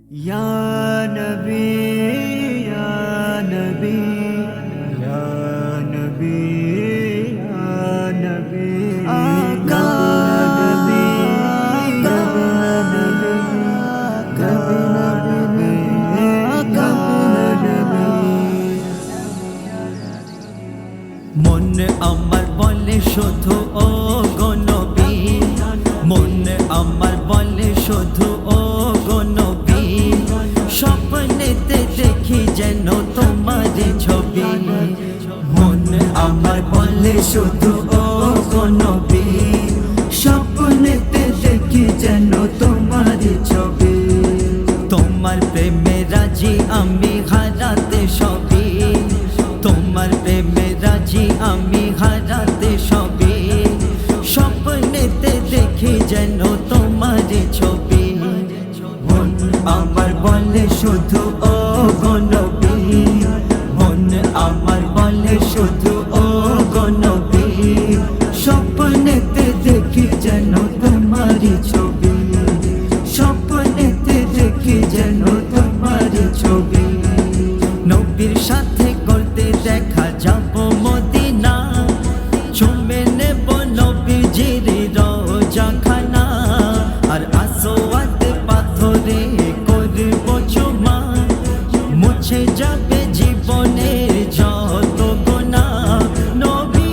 या नबी या नबी या नबी या नबी आका नबी कभी नबी कभी नबी आका नबी मन আমার বলে শুধু ও গো নবী মন আমার বলে শুধু ও গো নবী স্বপ্নেতে দেখি যেন তোমার ছবি মন আমার বলে শুধু ও গো নবী স্বপ্নেতে দেখি যেন তোমার ছবি তোমার প্রেমে রাজি আমি হারাতে সবই তোমার প্রেমে রাজি আমি হারাতে সবই স্বপ্নেতে দেখি যেন তোমার ছবি মন আমার বলে শুধু ও গো নবী মন আমার বলে শুধু ও গো নবী স্বপ্নেতে দেখি যেন তোমার ছবি স্বপ্নেতে দেখি যেন তোমার ছবি নবীর সাথে করতে দেখা যাব মদিনা চুমে নেব নবীজির রওজাখানা আর আসওয়াদ পাথরে করব চুমা মুছে যাবে জীবনের যত গুনাহ নবী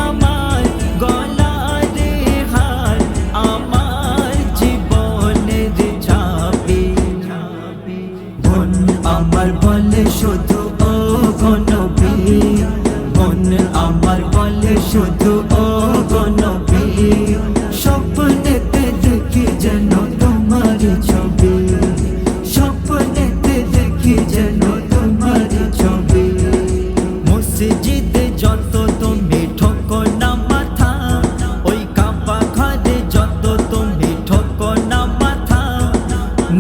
আমার গলার হার আমার জীবনের চাবি মন আমার বলে শুধু ও গো নবী মন আমার বলে শুধু ও গো নবী স্বপ্নেতে দেখি যেন তোমার ছবি স্বপ্নেতে দেখি যেন তোমার ছবি মসজিদে যত তুমি ঠোকো না মাথা ওই কাবা ঘরে যত তুমি ঠোকো না মাথা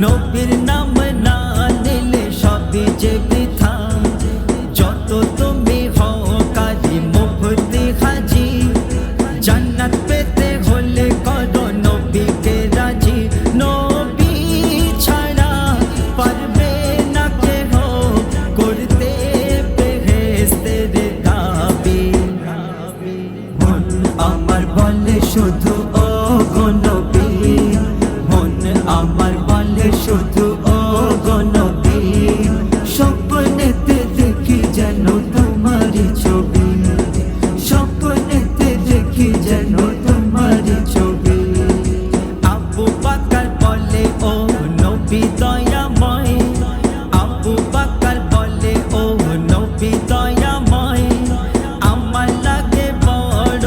নবীর নাম না নিলে সবই যে বৃথা যত তুমি হও কাজী মুফতি হাজি জান্নাত পেতে হলে করো নবীকে রাজি নবী ছাড়া পারবে না কেহ করতে বেহেশতের দাবি মন আমার বলে শুধু ও গো নবী মন আমার বলে শুধু ও গো নবী স্বপ্নেতে দেখি যেন তোমার ছবি স্বপ্নেতে দেখি যেন তোমার ছবি আবু বকর বলে ও নবী দয়াময় আবু বকর বলে ও নবী দয়াময় আমার লাগে বড়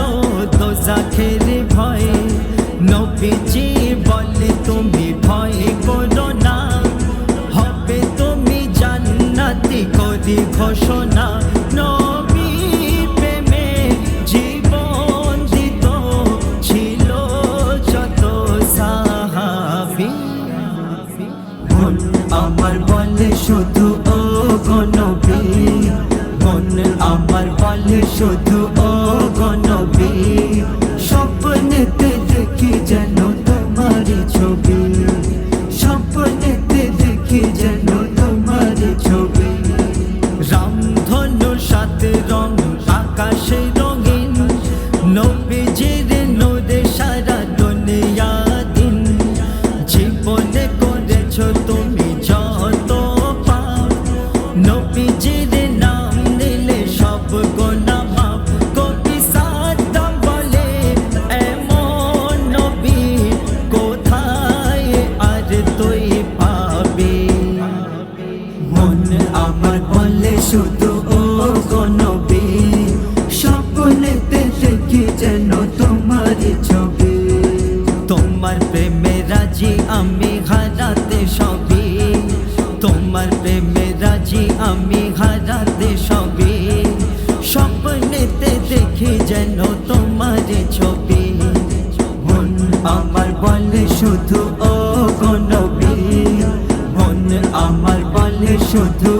দোজাখের ভয় নবীজি বলে তুমি ভয় করো না হবে তুমি জান্নাতি করি ঘোষণা নবী প্রেমে জীবন দিত ছিল যত সাহাবী মন আমার বলে শুধু ও গো নবী মন আমার বলে শুধু ও গো নবী স্বপ্নেতে দেখি যেন তোমার ছবি স্বপ্নেতে দেখি যেন তোমার ছবি রামধনু সাত রং আকাশে রঙিন নবীজির নূরে সারা দুনিয়া দিন জীবনে করেছো তুমি যত পাপ নবীজির নাম নিলে সব গুনাহ মাফ কবি সাদ্দাম বলে এমন নবী কোথায় আর তুই পাবি মন আমার বলে শুধু ও গো নবী স্বপ্নেতে দেখি যেন তোমার ছবি তোমার প্রেমে রাজি আমি হারাতে সবই তোমার প্রেমে রাজি আমি হারাতে সবই স্বপ্নেতে দেখি যেন তোমার ছবি মন আমার বলে শুধু ও গো নবী মন আমার বলে শুধু